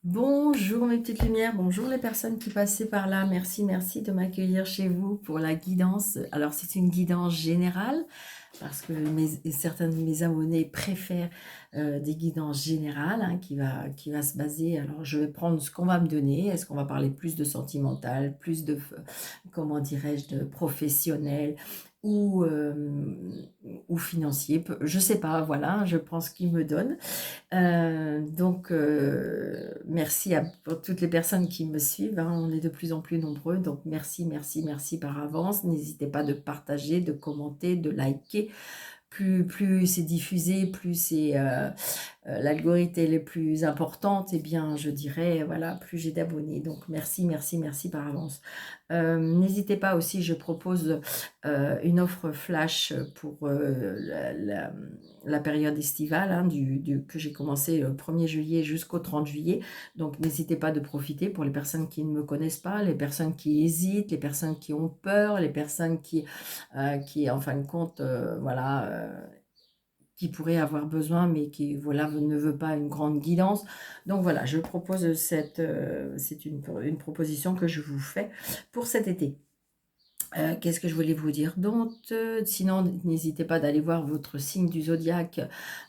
Bonjour mes petites lumières, bonjour les personnes qui passaient par là. Merci, merci de m'accueillir chez vous pour la guidance. Alors c'est une guidance générale parce que certains de mes abonnés préfèrent des guidances générales qui va se baser. Alors je vais prendre ce qu'on va me donner. Est-ce qu'on va parler plus de sentimental, plus de, comment dirais-je, de professionnel ou, ou financier. Je sais pas, voilà, je prends ce qu'il me donne. Merci pour toutes les personnes qui me suivent, hein. On est de plus en plus nombreux, donc merci, merci, merci par avance. N'hésitez pas de partager, de commenter, de liker. Plus c'est diffusé, plus c'est l'algorithme est le plus importante, et bien je dirais, voilà, plus j'ai d'abonnés. Donc merci, merci, merci par avance. N'hésitez pas aussi, je propose une offre flash pour la période estivale, hein, que j'ai commencé le 1er juillet jusqu'au 30 juillet. Donc n'hésitez pas de profiter pour les personnes qui ne me connaissent pas, les personnes qui hésitent, les personnes qui ont peur, les personnes qui en fin de compte, voilà, qui pourraient avoir besoin, mais qui, voilà, ne veut pas une grande guidance. Donc voilà, je propose c'est une proposition que je vous fais pour cet été. Qu'est-ce que je voulais vous dire? Donc, sinon, n'hésitez pas d'aller voir votre signe du zodiaque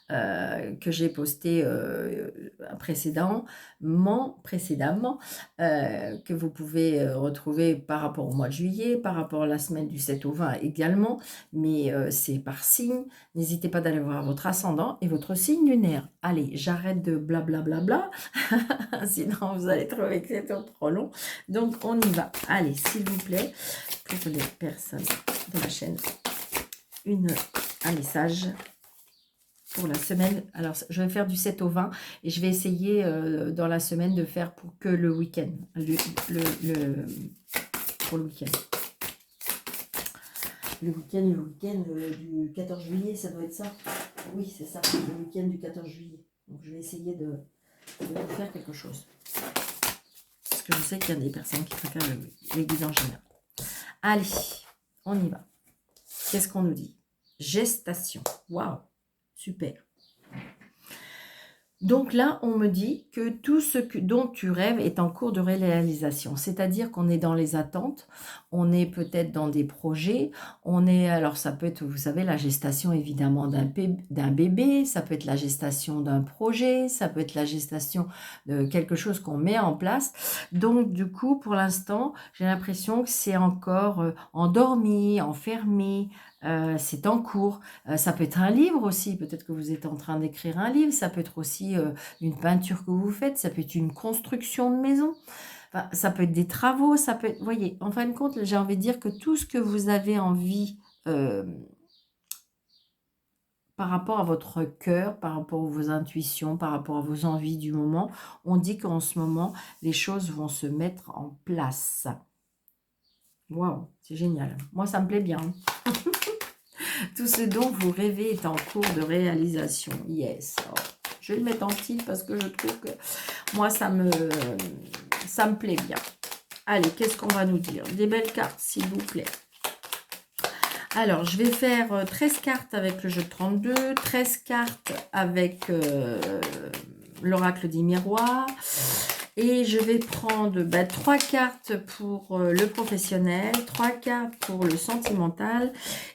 que j'ai posté précédemment, que vous pouvez retrouver par rapport au mois de juillet, par rapport à la semaine du 7 au 20 également, mais c'est par signe. N'hésitez pas d'aller voir votre ascendant et votre signe lunaire. Allez, j'arrête de blablabla, sinon vous allez trouver que c'est trop long. Donc, on y va. Allez, s'il vous plaît, pour les personnes de la chaîne, un message pour la semaine. Alors, je vais faire du 7 au 20 et je vais essayer dans la semaine de faire pour que le week-end. Pour le week-end. Le week-end du 14 juillet, ça doit être ça. Oui, c'est ça, le week-end du 14 juillet. Donc, je vais essayer de vous faire quelque chose. Parce que je sais qu'il y a des personnes qui préfèrent les guides en général. Allez, on y va. Qu'est-ce qu'on nous dit? Gestation. Waouh, super. Donc là, on me dit que tout ce dont tu rêves est en cours de réalisation. C'est-à-dire qu'on est dans les attentes, on est peut-être dans des projets, alors ça peut être, vous savez, la gestation évidemment d'un bébé, ça peut être la gestation d'un projet, ça peut être la gestation de quelque chose qu'on met en place. Donc du coup, pour l'instant, j'ai l'impression que c'est encore endormi, enfermé, c'est en cours. Ça peut être un livre aussi, peut-être que vous êtes en train d'écrire un livre, ça peut être aussi une peinture que vous faites, ça peut être une construction de maison, enfin, ça peut être des travaux, ça peut être, vous voyez, en fin de compte, j'ai envie de dire que tout ce que vous avez envie par rapport à votre cœur, par rapport à vos intuitions, par rapport à vos envies du moment, on dit qu'en ce moment, les choses vont se mettre en place. Waouh, c'est génial. Moi, ça me plaît bien. Tout ce dont vous rêvez est en cours de réalisation. Yes. Oh, je vais le mettre en titre parce que je trouve que moi, ça me plaît bien. Allez, qu'est-ce qu'on va nous dire? Des belles cartes, s'il vous plaît. Alors, je vais faire 13 cartes avec le jeu de 32, 13 cartes avec l'oracle des miroirs. Et je vais prendre 3 cartes pour le professionnel, 3 cartes pour le sentimental.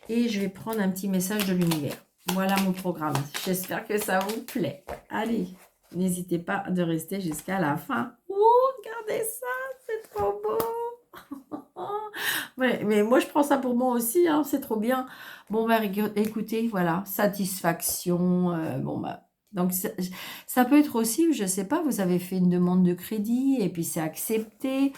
Et je vais prendre un petit message de l'univers. Voilà mon programme. J'espère que ça vous plaît. Allez, n'hésitez pas de rester jusqu'à la fin. Oh, regardez ça, c'est trop beau. Ouais, mais moi, je prends ça pour moi aussi, hein, c'est trop bien. Bon, bah, écoutez, voilà, satisfaction. Bon, bah, donc, ça peut être aussi, je ne sais pas, vous avez fait une demande de crédit et puis c'est accepté.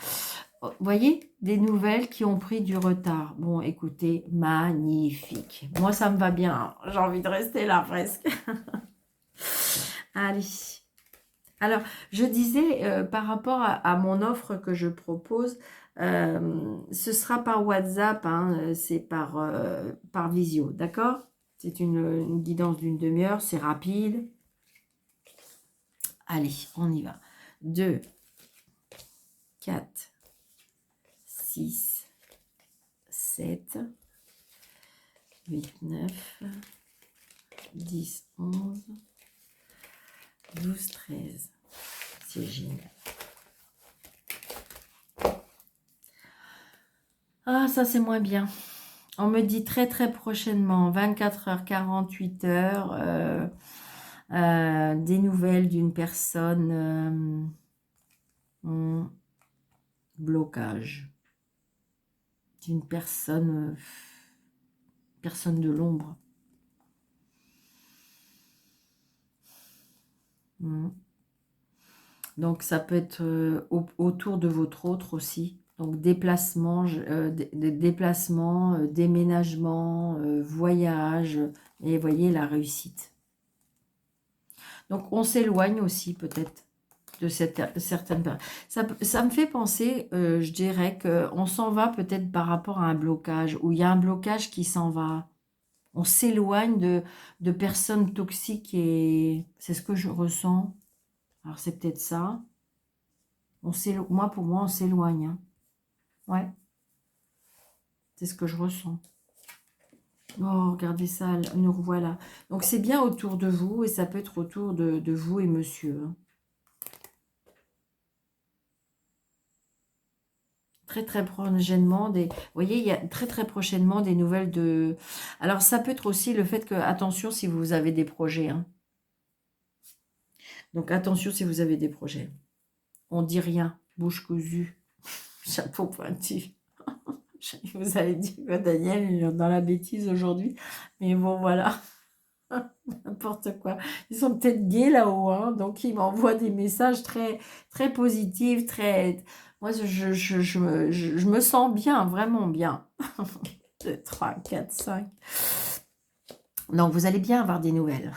Vous voyez, des nouvelles qui ont pris du retard. Bon, écoutez, magnifique. Moi, ça me va bien. J'ai envie de rester là presque. Allez. Alors, je disais, par rapport à mon offre que je propose, ce sera par WhatsApp, hein, c'est par visio, d'accord? C'est une guidance d'une demi-heure, c'est rapide. Allez, on y va. 2, 4, 6, 7, 8, 9, 10, 11, 12, 13. C'est génial. Ah, ça c'est moins bien. On me dit très très prochainement, 24 heures, 48 heures, des nouvelles d'une personne en blocage. D'une personne de l'ombre. Mm. Donc ça peut être autour de votre autre aussi. Donc déplacement, déplacement, déménagement, voyage, et voyez la réussite. Donc on s'éloigne aussi peut-être de certaines personnes. Ça me fait penser, je dirais qu'on s'en va peut-être par rapport à un blocage, où il y a un blocage qui s'en va. On s'éloigne de personnes toxiques et c'est ce que je ressens. Alors c'est peut-être ça. Pour moi, on s'éloigne. Hein. Ouais, c'est ce que je ressens. Oh, regardez ça, nous revoilà. Donc c'est bien autour de vous et ça peut être autour de vous et monsieur. Hein. Très très prochainement vous voyez, il y a très très prochainement des nouvelles de... Alors ça peut être aussi le fait que, attention si vous avez des projets. Hein. Donc attention si vous avez des projets. On dit rien, bouche cousue, chapeau pointu. Vous avez dit que Daniel il est dans la bêtise aujourd'hui. Mais bon, voilà. N'importe quoi. Ils sont peut-être gays là-haut. Hein, donc, ils m'envoient des messages très, très positifs. Très... Moi, je me sens bien, vraiment bien. 2, 3, 4, 5. Donc, vous allez bien avoir des nouvelles.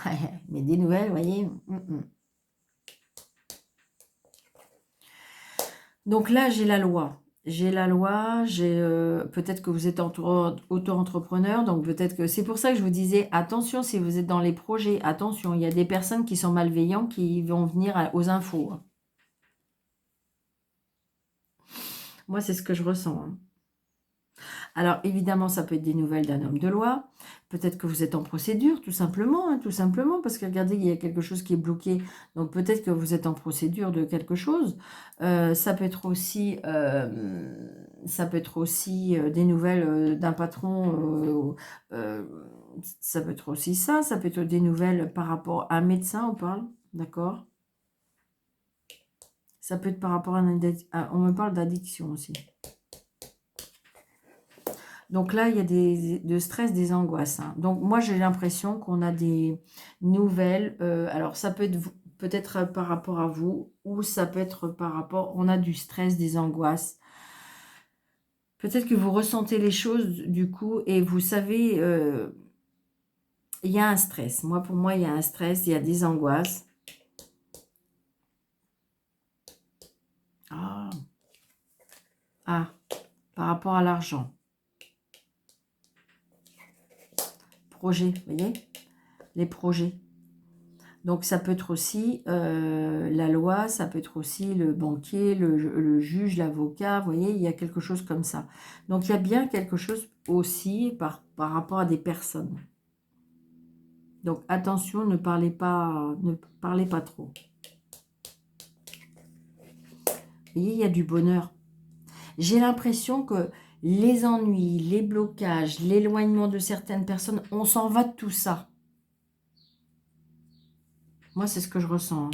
Mais des nouvelles, vous voyez. Donc là, j'ai la loi. J'ai la loi, peut-être que vous êtes auto-entrepreneur, donc peut-être que c'est pour ça que je vous disais, attention si vous êtes dans les projets, attention, il y a des personnes qui sont malveillantes qui vont venir aux infos. Hein. Moi, c'est ce que je ressens. Hein. Alors, évidemment, ça peut être des nouvelles d'un homme de loi. Peut-être que vous êtes en procédure, tout simplement. Hein, tout simplement, parce que regardez, il y a quelque chose qui est bloqué. Donc, peut-être que vous êtes en procédure de quelque chose. Ça peut être aussi, des nouvelles d'un patron. Ça peut être aussi ça. Ça peut être des nouvelles par rapport à un médecin, on parle. D'accord? Ça peut être par rapport à on me parle d'addiction aussi. Donc là, il y a de stress, des angoisses. Hein. Donc moi, j'ai l'impression qu'on a des nouvelles. Alors ça peut être peut-être par rapport à vous ou ça peut être par rapport... On a du stress, des angoisses. Peut-être que vous ressentez les choses du coup et vous savez... il y a un stress. Moi, pour moi, il y a un stress, il y a des angoisses. Ah, par rapport à l'argent. Projet, vous voyez? Les projets. Donc, ça peut être aussi la loi, ça peut être aussi le banquier, le juge, l'avocat, vous voyez, il y a quelque chose comme ça. Donc, il y a bien quelque chose aussi par rapport à des personnes. Donc, attention, ne parlez pas trop. Vous voyez, il y a du bonheur. J'ai l'impression que les ennuis, les blocages, l'éloignement de certaines personnes, on s'en va de tout ça. Moi, c'est ce que je ressens. Hein.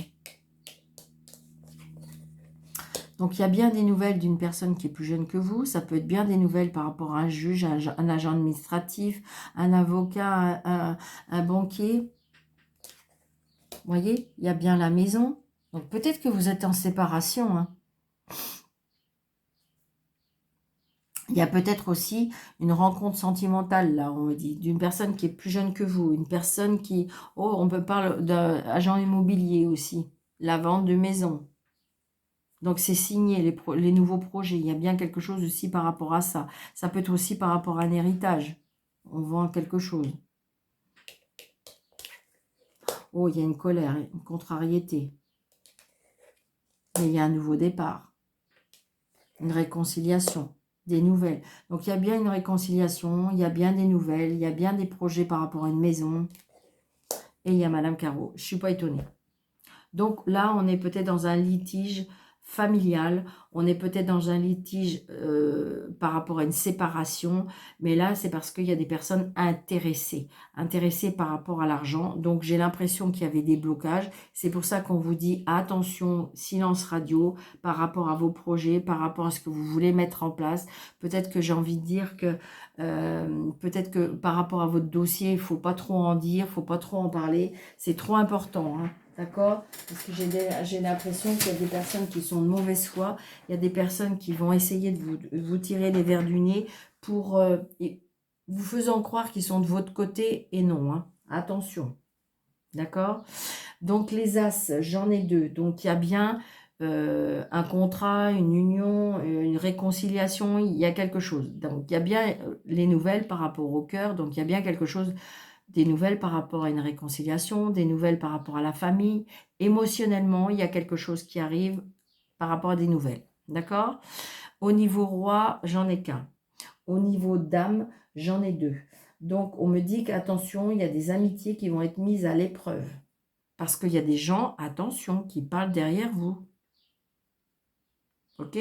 Donc, il y a bien des nouvelles d'une personne qui est plus jeune que vous. Ça peut être bien des nouvelles par rapport à un juge, un agent administratif, un avocat, un banquier. Vous voyez, il y a bien la maison. Donc, peut-être que vous êtes en séparation. Hein. Il y a peut-être aussi une rencontre sentimentale, là, on me dit, d'une personne qui est plus jeune que vous. Une personne qui... Oh, on peut parler d'agent immobilier aussi. La vente de maison. Donc, c'est signé, les nouveaux projets. Il y a bien quelque chose aussi par rapport à ça. Ça peut être aussi par rapport à un héritage. On vend quelque chose. Oh, il y a une colère, une contrariété. Mais il y a un nouveau départ. Une réconciliation, des nouvelles. Donc, il y a bien une réconciliation, il y a bien des nouvelles, il y a bien des projets par rapport à une maison. Et il y a Madame Caro. Je ne suis pas étonnée. Donc là, on est peut-être dans un litige familial. On est peut-être dans un litige par rapport à une séparation, mais là, c'est parce qu'il y a des personnes intéressées par rapport à l'argent. Donc, j'ai l'impression qu'il y avait des blocages. C'est pour ça qu'on vous dit attention, silence radio, par rapport à vos projets, par rapport à ce que vous voulez mettre en place. Peut-être que j'ai envie de dire que peut-être que par rapport à votre dossier, il ne faut pas trop en dire, il ne faut pas trop en parler. C'est trop important, hein. D'accord? Parce que j'ai l'impression qu'il y a des personnes qui sont de mauvaise foi. Il y a des personnes qui vont essayer de vous tirer les verres du nez pour vous faisant croire qu'ils sont de votre côté et non, hein. Attention. D'accord? Donc les As, j'en ai deux. Donc il y a bien un contrat, une union, une réconciliation, il y a quelque chose. Donc il y a bien les nouvelles par rapport au cœur. Donc il y a bien quelque chose, des nouvelles par rapport à une réconciliation, des nouvelles par rapport à la famille. Émotionnellement, il y a quelque chose qui arrive par rapport à des nouvelles. D'accord? Au niveau roi, j'en ai qu'un. Au niveau dame, j'en ai deux. Donc, on me dit qu'attention, il y a des amitiés qui vont être mises à l'épreuve. Parce qu'il y a des gens, attention, qui parlent derrière vous. Ok?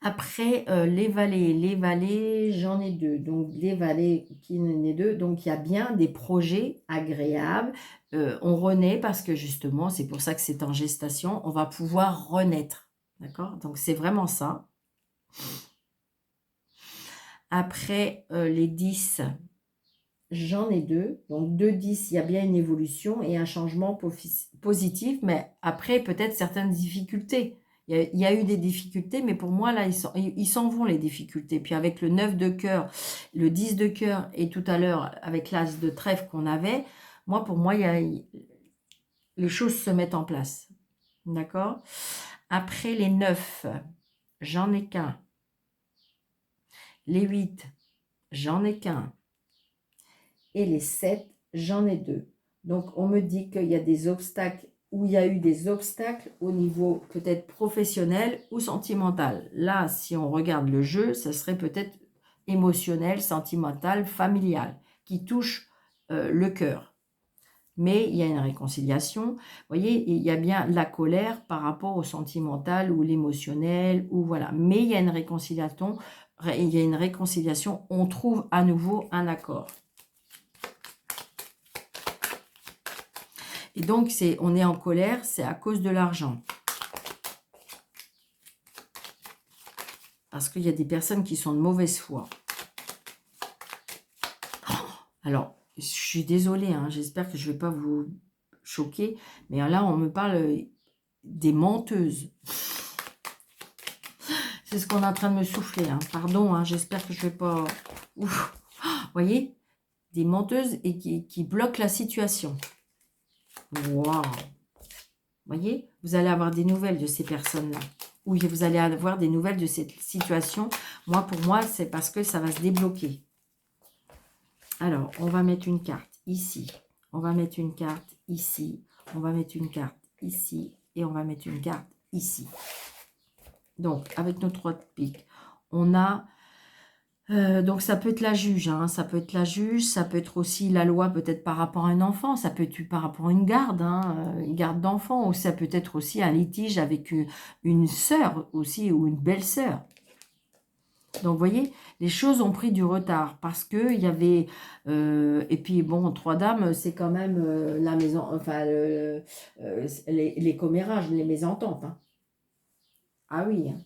Après, les valets, j'en ai deux. Donc, les valets, qui en est deux. Donc, il y a bien des projets agréables. On renaît parce que justement, c'est pour ça que c'est en gestation. On va pouvoir renaître. D'accord? Donc, c'est vraiment ça. Après, les 10, j'en ai deux. Donc, 2 10, il y a bien une évolution et un changement positif. Mais après, peut-être certaines difficultés. Il y a eu des difficultés, mais pour moi, là, ils s'en vont, les difficultés. Puis avec le 9 de cœur, le 10 de cœur et tout à l'heure, avec l'as de trèfle qu'on avait, pour moi, les choses se mettent en place. D'accord? Après les 9, j'en ai qu'un. Les 8, j'en ai qu'un. Et les 7, j'en ai deux. Donc, on me dit qu'il y a des obstacles, ou il y a eu des obstacles au niveau peut-être professionnel ou sentimental. Là, si on regarde le jeu, ça serait peut-être émotionnel, sentimental, familial, qui touche le cœur. Mais il y a une réconciliation. Vous voyez, il y a bien la colère par rapport au sentimental ou l'émotionnel, ou voilà. Mais il y a une réconciliation, on trouve à nouveau un accord. Et donc, on est en colère, c'est à cause de l'argent. Parce qu'il y a des personnes qui sont de mauvaise foi. Alors, je suis désolée, hein, j'espère que je ne vais pas vous choquer, mais là, on me parle des menteuses. C'est ce qu'on est en train de me souffler. Hein. Pardon, hein, j'espère que je ne vais pas... Ouf. Vous voyez? Des menteuses et qui bloquent la situation. Waouh! Vous voyez? Vous allez avoir des nouvelles de ces personnes-là. Ou vous allez avoir des nouvelles de cette situation. Pour moi, c'est parce que ça va se débloquer. Alors, on va mettre une carte ici. On va mettre une carte ici. On va mettre une carte ici. Et on va mettre une carte ici. Donc, avec nos 3 de pique, on a... donc, ça peut être la juge, hein, ça peut être la juge, ça peut être aussi la loi peut-être par rapport à un enfant, ça peut être par rapport à une garde, hein, une garde d'enfant, ou ça peut être aussi un litige avec une sœur aussi, ou une belle-sœur. Donc, vous voyez, les choses ont pris du retard, parce qu'il y avait, et puis bon, 3 dames, c'est quand même la maison, enfin, les commérages, les mésententes, hein. Ah oui, hein.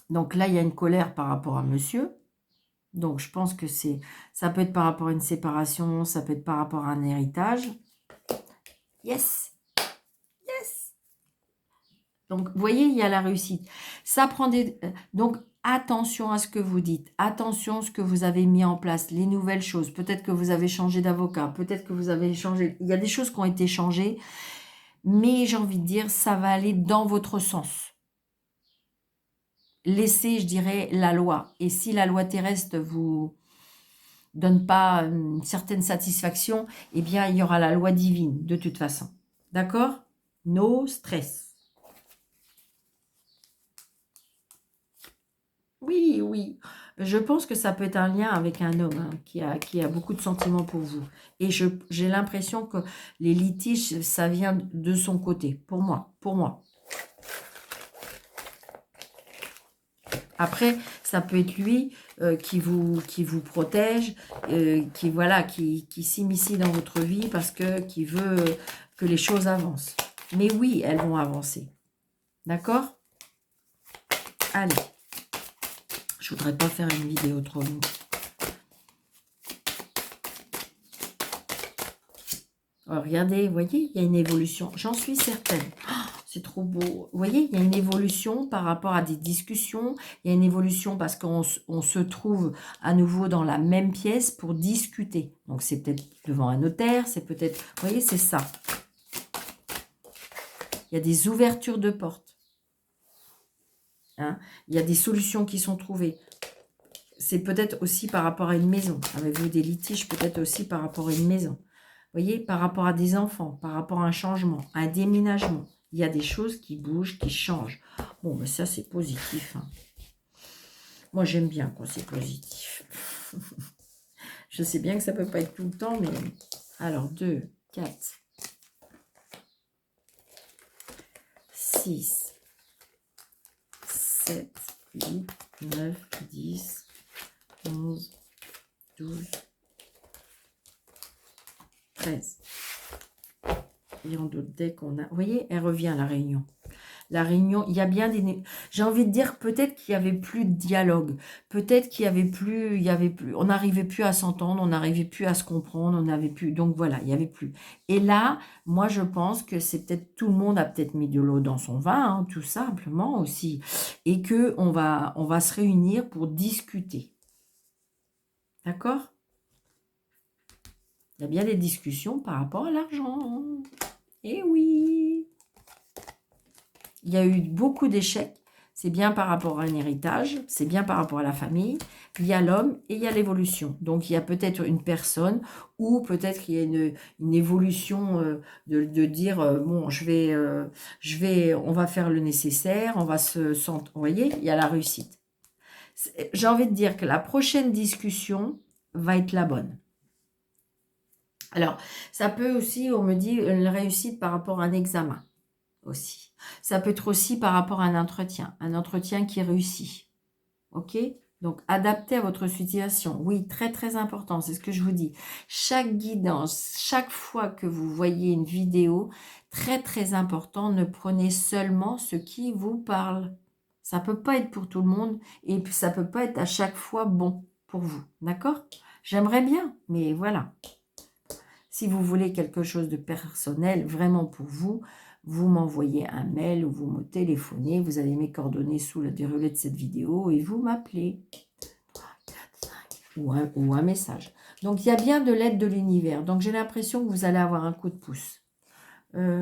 Donc là, il y a une colère par rapport à monsieur. Donc, je pense que ça peut être par rapport à une séparation, ça peut être par rapport à un héritage. Yes! Yes! Donc, vous voyez, il y a la réussite. Ça prend des... Donc, attention à ce que vous dites. Attention à ce que vous avez mis en place, les nouvelles choses. Peut-être que vous avez changé d'avocat. Peut-être que vous avez changé... Il y a des choses qui ont été changées. Mais j'ai envie de dire, ça va aller dans votre sens. Laissez, je dirais, la loi. Et si la loi terrestre vous donne pas une certaine satisfaction, eh bien, il y aura la loi divine, de toute façon. D'accord? No stress. Oui, oui. Je pense que ça peut être un lien avec un homme hein, qui a beaucoup de sentiments pour vous. Et j'ai l'impression que les litiges, ça vient de son côté, pour moi, pour moi. Après, ça peut être lui qui vous protège, voilà, qui s'immisce dans votre vie parce que qui veut que les choses avancent. Mais oui, elles vont avancer. D'accord? Allez, je voudrais pas faire une vidéo trop longue. Alors, regardez, vous voyez, il y a une évolution. J'en suis certaine. C'est trop beau. Vous voyez, il y a une évolution par rapport à des discussions. Il y a une évolution parce qu'on se trouve à nouveau dans la même pièce pour discuter. Donc, c'est peut-être devant un notaire, c'est peut-être... Vous voyez, c'est ça. Il y a des ouvertures de portes. Hein. Il y a des solutions qui sont trouvées. C'est peut-être aussi par rapport à une maison. Avez-vous des litiges peut-être aussi par rapport à une maison? Vous voyez, par rapport à des enfants, par rapport à un changement, à un déménagement. Il y a des choses qui bougent, qui changent. Bon, ben ça, c'est positif. Hein. Moi, j'aime bien quand c'est positif. Je sais bien que ça ne peut pas être tout le temps, mais... Alors, 2, 4, 6, 7, 8, 9, 10, 11, 12, 13. Et en d'autres decks, on a... Vous voyez, elle revient, la réunion. La réunion, il y a bien des... J'ai envie de dire peut-être qu'il n'y avait plus de dialogue. Peut-être qu'il y avait plus... On n'arrivait plus à s'entendre, on n'arrivait plus à se comprendre, on n'avait plus... Donc voilà, il n'y avait plus. Et là, moi, je pense que c'est peut-être... Tout le monde a peut-être mis de l'eau dans son vin, hein, tout simplement aussi. Et qu'on va se réunir pour discuter. D'accord? Il y a bien des discussions par rapport à l'argent. Eh oui! Il y a eu beaucoup d'échecs. C'est bien par rapport à un héritage, c'est bien par rapport à la famille. Il y a l'homme et il y a l'évolution. Donc, il y a peut-être une personne ou peut-être qu'il y a une évolution de dire, bon, on va faire le nécessaire, on va se sentir... Vous voyez, il y a la réussite. J'ai envie de dire que la prochaine discussion va être la bonne. Alors, ça peut aussi, on me dit, une réussite par rapport à un examen aussi. Ça peut être aussi par rapport à un entretien qui réussit. Ok? Donc, adapté à votre situation. Oui, très, très important, c'est ce que je vous dis. Chaque guidance, chaque fois que vous voyez une vidéo, très, très important, ne prenez seulement ce qui vous parle. Ça ne peut pas être pour tout le monde et puis ça ne peut pas être à chaque fois bon pour vous. D'accord? J'aimerais bien, mais voilà. Si vous voulez quelque chose de personnel, vraiment pour vous, vous m'envoyez un mail ou vous me téléphonez. Vous avez mes coordonnées sous le déroulé de cette vidéo et vous m'appelez. Ou un message. Donc, il y a bien de l'aide de l'univers. Donc, j'ai l'impression que vous allez avoir un coup de pouce.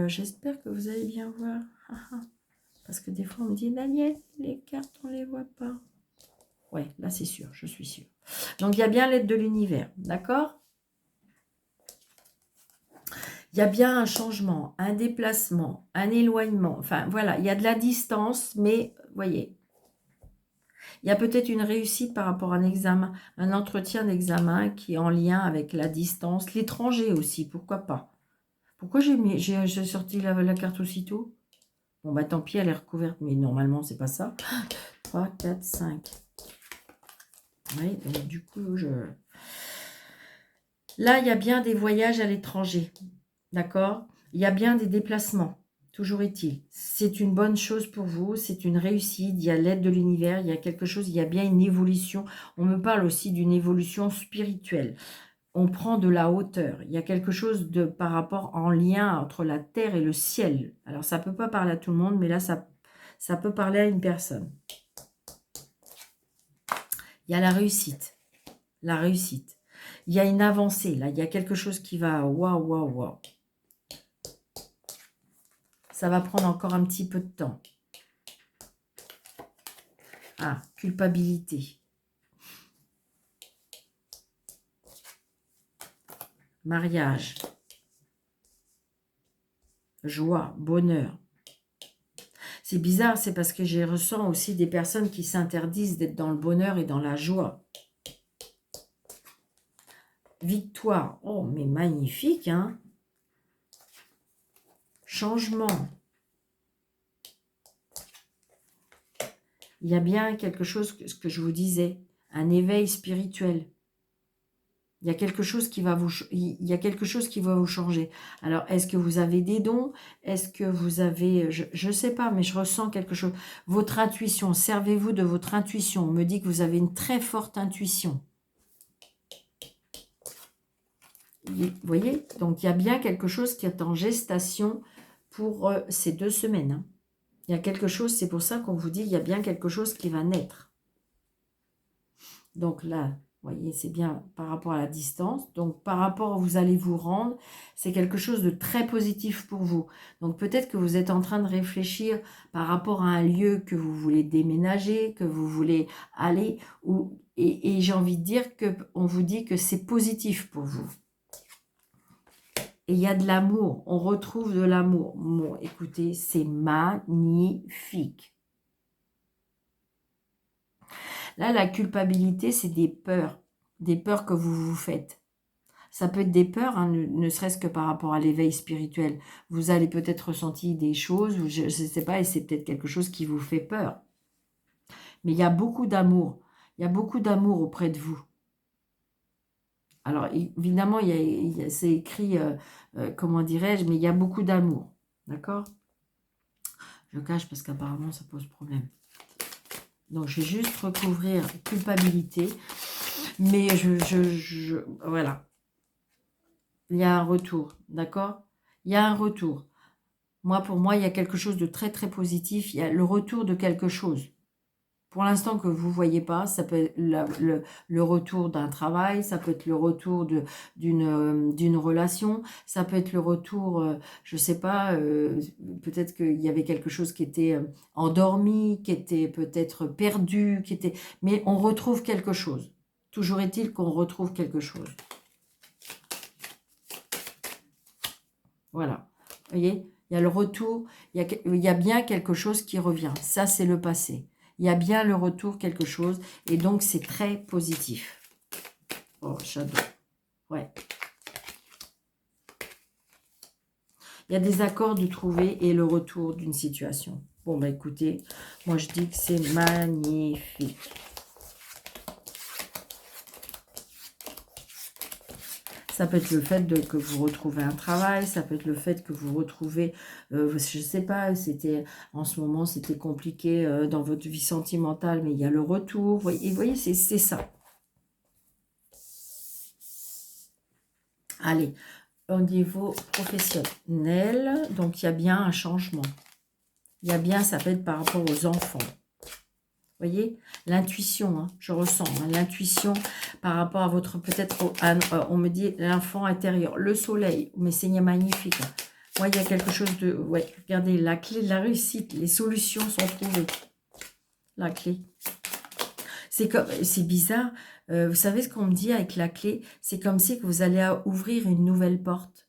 J'espère que vous allez bien voir. Parce que des fois, on me dit, Daniel, les cartes, on ne les voit pas. Ouais, là, c'est sûr, je suis sûre. Donc, il y a bien l'aide de l'univers. D'accord ? Il y a bien un changement, un déplacement, un éloignement. Enfin, voilà, il y a de la distance, mais, voyez, il y a peut-être une réussite par rapport à un examen, un entretien d'examen qui est en lien avec la distance. L'étranger aussi, pourquoi pas. Pourquoi j'ai sorti la carte aussitôt? Bon, bah tant pis, elle est recouverte, mais normalement, c'est pas ça. 3, 4, 5. Oui, donc du coup, là, il y a bien des voyages à l'étranger. D'accord? Il y a bien des déplacements. Toujours est-il. C'est une bonne chose pour vous, c'est une réussite, il y a l'aide de l'univers, il y a quelque chose, il y a bien une évolution. On me parle aussi d'une évolution spirituelle. On prend de la hauteur. Il y a quelque chose de par rapport en lien entre la terre et le ciel. Alors, ça ne peut pas parler à tout le monde, mais là, ça peut parler à une personne. Il y a la réussite. La réussite. Il y a une avancée, là. Il y a quelque chose qui va... Waouh, waouh, waouh. Ça va prendre encore un petit peu de temps. Ah, culpabilité. Mariage. Joie, bonheur. C'est bizarre, c'est parce que je ressens aussi des personnes qui s'interdisent d'être dans le bonheur et dans la joie. Victoire. Oh, mais magnifique, hein. Changement. Il y a bien quelque chose, ce que je vous disais, un éveil spirituel. Il y a quelque chose qui va vous changer. Alors, est-ce que vous avez des dons? Est-ce que vous avez... Je ne sais pas, mais je ressens quelque chose. Votre intuition, servez-vous de votre intuition. On me dit que vous avez une très forte intuition. Vous voyez? Donc, il y a bien quelque chose qui est en gestation pour ces 2 semaines. Hein. Il y a quelque chose, c'est pour ça qu'on vous dit, il y a bien quelque chose qui va naître. Donc là, vous voyez, c'est bien par rapport à la distance. Donc, par rapport à où vous allez vous rendre, c'est quelque chose de très positif pour vous. Donc, peut-être que vous êtes en train de réfléchir par rapport à un lieu que vous voulez déménager, que vous voulez aller. Et j'ai envie de dire qu'on vous dit que c'est positif pour vous. Et il y a de l'amour. On retrouve de l'amour. Bon, écoutez, c'est magnifique. Là, la culpabilité, c'est des peurs que vous vous faites. Ça peut être des peurs, hein, ne serait-ce que par rapport à l'éveil spirituel. Vous allez peut-être ressentir des choses, je ne sais pas, et c'est peut-être quelque chose qui vous fait peur. Mais il y a beaucoup d'amour. Il y a beaucoup d'amour auprès de vous. Alors, évidemment, c'est écrit, comment dirais-je, mais il y a beaucoup d'amour. D'accord? Je cache parce qu'apparemment, ça pose problème. Donc, je vais juste recouvrir culpabilité. Mais voilà. Il y a un retour, d'accord? Il y a un retour. Pour moi, il y a quelque chose de très, très positif. Il y a le retour de quelque chose. Pour l'instant que vous ne voyez pas, ça peut être le retour d'un travail, ça peut être le retour d'une relation, ça peut être le retour, je ne sais pas, peut-être qu'il y avait quelque chose qui était endormi, qui était peut-être perdu, mais on retrouve quelque chose. Toujours est-il qu'on retrouve quelque chose. Voilà. Vous voyez, il y a le retour, il y a bien quelque chose qui revient. Ça, c'est le passé. Il y a bien le retour, quelque chose. Et donc, c'est très positif. Oh, j'adore. Ouais. Il y a des accords de trouver et le retour d'une situation. Bon, bah écoutez, moi, je dis que c'est magnifique. Ça peut être le fait que vous retrouvez un travail, ça peut être le fait que vous retrouvez, je ne sais pas, en ce moment c'était compliqué dans votre vie sentimentale, mais il y a le retour. Vous voyez c'est ça. Allez, au niveau professionnel, donc il y a bien un changement. Il y a bien, ça peut être par rapport aux enfants. Vous voyez, l'intuition, hein, je ressens, hein, l'intuition par rapport à votre, peut-être, on me dit l'enfant intérieur, le soleil, mais c'est magnifique. Hein. Moi, il y a quelque chose de, ouais, regardez, la clé de la réussite, les solutions sont trouvées. La clé. C'est bizarre, vous savez ce qu'on me dit avec la clé? C'est comme si que vous allez ouvrir une nouvelle porte.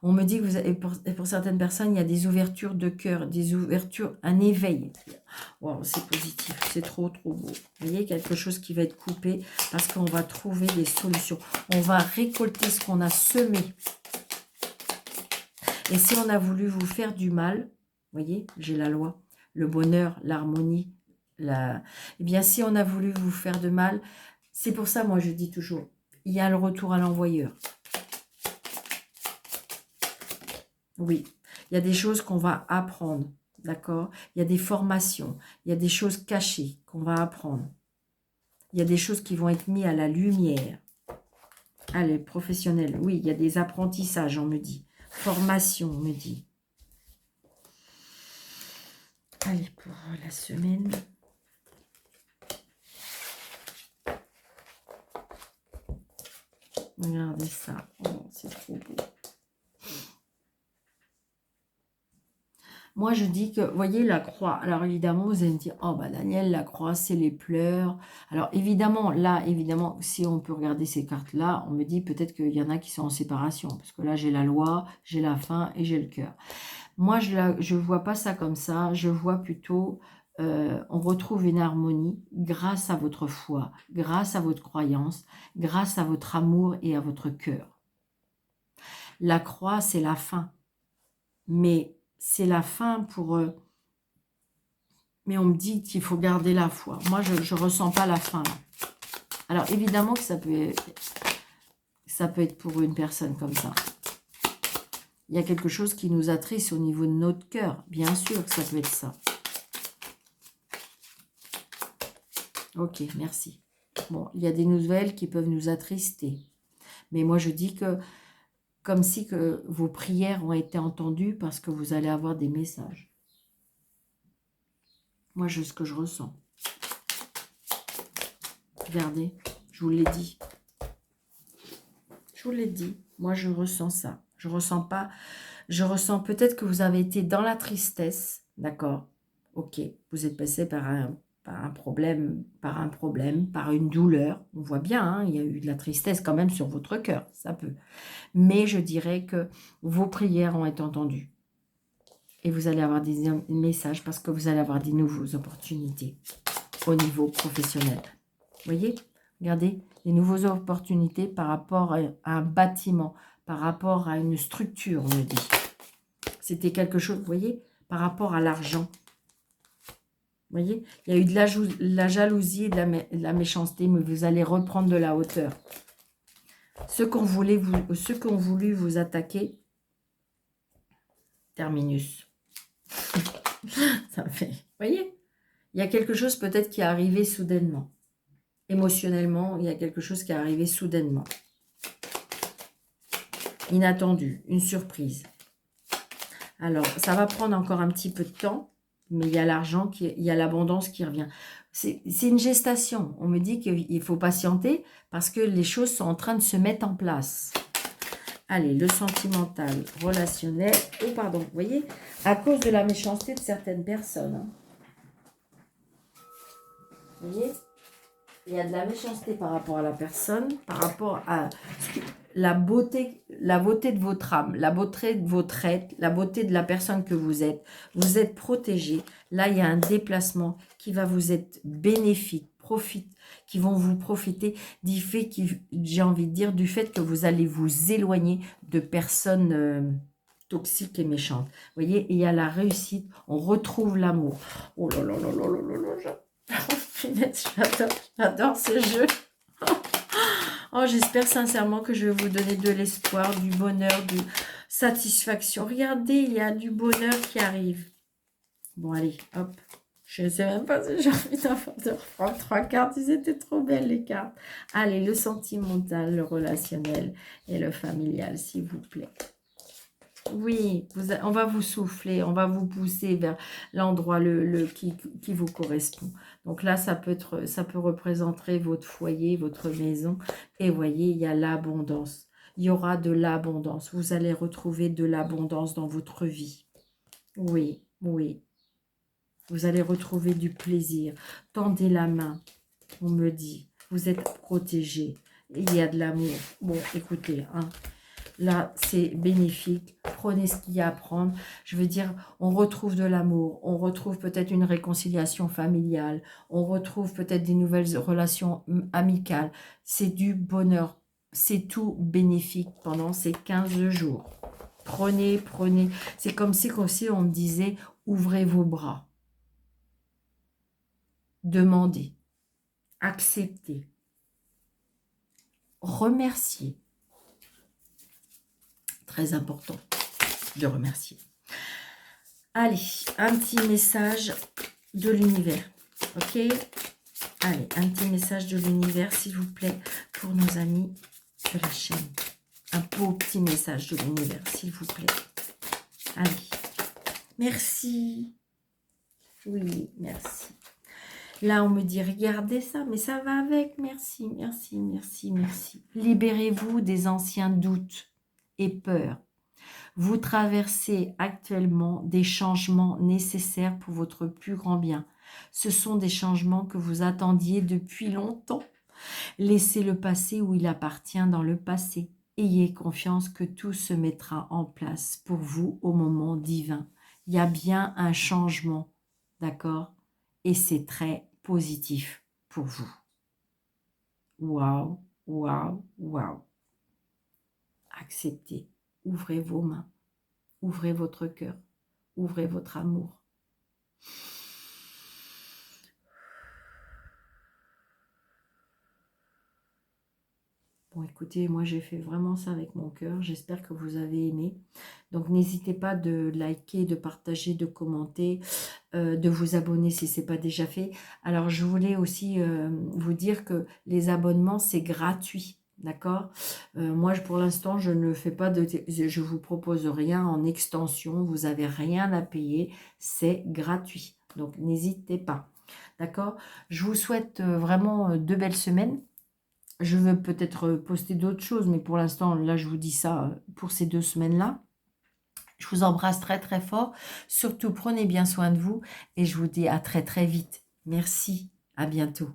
On me dit que vous avez, pour certaines personnes, il y a des ouvertures de cœur, des ouvertures, un éveil. Wow, c'est positif, c'est trop, trop beau. Vous voyez, quelque chose qui va être coupé parce qu'on va trouver des solutions. On va récolter ce qu'on a semé. Et si on a voulu vous faire du mal, vous voyez, j'ai la loi, le bonheur, l'harmonie, eh bien, si on a voulu vous faire de mal, c'est pour ça, moi, je dis toujours, il y a le retour à l'envoyeur. Oui, il y a des choses qu'on va apprendre, d'accord? Il y a des formations, il y a des choses cachées qu'on va apprendre. Il y a des choses qui vont être mises à la lumière. Allez, professionnel, oui, il y a des apprentissages, on me dit. Formation, on me dit. Allez, pour la semaine. Regardez ça, oh, c'est trop beau. Moi, je dis que, vous voyez, la croix. Alors, évidemment, vous allez me dire, oh, bah, Daniel, la croix, c'est les pleurs. Alors, évidemment, là, évidemment, si on peut regarder ces cartes-là, on me dit peut-être qu'il y en a qui sont en séparation. Parce que là, j'ai la loi, j'ai la fin et j'ai le cœur. Moi, je vois pas ça comme ça. Je vois plutôt, on retrouve une harmonie grâce à votre foi, grâce à votre croyance, grâce à votre amour et à votre cœur. La croix, c'est la fin. Mais c'est la fin pour... mais on me dit qu'il faut garder la foi. Moi, je ne ressens pas la fin, là. Alors, évidemment que ça peut être pour une personne comme ça. Il y a quelque chose qui nous attriste au niveau de notre cœur. Bien sûr que ça peut être ça. Ok, merci. Bon, il y a des nouvelles qui peuvent nous attrister. Mais moi, je dis que comme si que vos prières ont été entendues parce que vous allez avoir des messages. Moi, ce que je ressens. Regardez, je vous l'ai dit. Je vous l'ai dit. Moi, je ressens ça. Je ressens pas. Je ressens peut-être que vous avez été dans la tristesse. D'accord. Ok. Vous êtes passé par un problème, par une douleur. On voit bien, hein, il y a eu de la tristesse quand même sur votre cœur. Ça peut. Mais je dirais que vos prières ont été entendues. Et vous allez avoir des messages parce que vous allez avoir des nouvelles opportunités au niveau professionnel. Vous voyez? Regardez, les nouvelles opportunités par rapport à un bâtiment, par rapport à une structure, on me dit. C'était quelque chose, vous voyez, par rapport à l'argent. Vous voyez? Il y a eu de la jalousie et de la méchanceté, mais vous allez reprendre de la hauteur. Ceux qui ont voulu vous attaquer, terminus. Ça me fait... Vous voyez? Il y a quelque chose peut-être qui est arrivé soudainement. Émotionnellement, il y a quelque chose qui est arrivé soudainement. Inattendu, une surprise. Alors, ça va prendre encore un petit peu de temps, mais il y a l'argent, il y a l'abondance qui revient. C'est une gestation. On me dit qu'il faut patienter parce que les choses sont en train de se mettre en place. Allez, le sentimental, relationnel. Oh, pardon, vous voyez, à cause de la méchanceté de certaines personnes. Hein. Vous voyez, il y a de la méchanceté par rapport à la personne, par rapport à la beauté de votre âme, la beauté de votre être, la beauté de la personne que vous êtes. Vous êtes protégé. Là, il y a un déplacement qui va vous être bénéfique, qui vont vous profiter du fait, j'ai envie de dire, du fait que vous allez vous éloigner de personnes toxiques et méchantes. Vous voyez, il y a la réussite, on retrouve l'amour. Oh là là là là là là là. J'adore ce jeu. Oh, j'espère sincèrement que je vais vous donner de l'espoir, du bonheur, de satisfaction. Regardez, il y a du bonheur qui arrive. Bon, allez, hop. Je ne sais même pas si j'ai envie de reprendre 3 cartes. Ils étaient trop belles, les cartes. Allez, le sentimental, le relationnel et le familial, s'il vous plaît. Oui, on va vous souffler, on va vous pousser vers l'endroit qui vous correspond. Donc là, ça peut représenter votre foyer, votre maison. Et voyez, il y a l'abondance. Il y aura de l'abondance. Vous allez retrouver de l'abondance dans votre vie. Oui, oui. Vous allez retrouver du plaisir. Tendez la main, on me dit. Vous êtes protégés. Il y a de l'amour. Bon, écoutez, hein. Là, c'est bénéfique. Prenez ce qu'il y a à prendre. Je veux dire, on retrouve de l'amour. On retrouve peut-être une réconciliation familiale. On retrouve peut-être des nouvelles relations amicales. C'est du bonheur. C'est tout bénéfique pendant ces 15 jours. Prenez. C'est comme si aussi on me disait, ouvrez vos bras. Demandez. Acceptez. Remerciez. Très important de remercier. Allez, un petit message de l'univers. Ok? Allez, un petit message de l'univers, s'il vous plaît, pour nos amis de la chaîne. Un beau petit message de l'univers, s'il vous plaît. Allez. Merci. Oui, merci. Là, on me dit, regardez ça, mais ça va avec. Merci, merci, merci, merci. Libérez-vous des anciens doutes et peurs. Vous traversez actuellement des changements nécessaires pour votre plus grand bien. Ce sont des changements que vous attendiez depuis longtemps. Laissez le passé où il appartient dans le passé. ayez confiance que tout se mettra en place pour vous au moment divin. Il y a bien un changement, d'accord? Et c'est très positif pour vous. Waouh, waouh, waouh. Acceptez, ouvrez vos mains, ouvrez votre cœur, ouvrez votre amour. Bon, écoutez, moi j'ai fait vraiment ça avec mon cœur. J'espère que vous avez aimé. Donc n'hésitez pas de liker, de partager, de commenter, de vous abonner si ce n'est pas déjà fait. Alors je voulais aussi vous dire que les abonnements c'est gratuit. D'accord. Moi pour l'instant je ne fais pas je vous propose rien en extension. Vous n'avez rien à payer. C'est gratuit. Donc n'hésitez pas. D'accord. Je vous souhaite vraiment de belles semaines. Je veux peut-être poster d'autres choses, mais pour l'instant, là, je vous dis ça pour ces 2 semaines-là. Je vous embrasse très, très fort. Surtout, prenez bien soin de vous et je vous dis à très, très vite. Merci. À bientôt.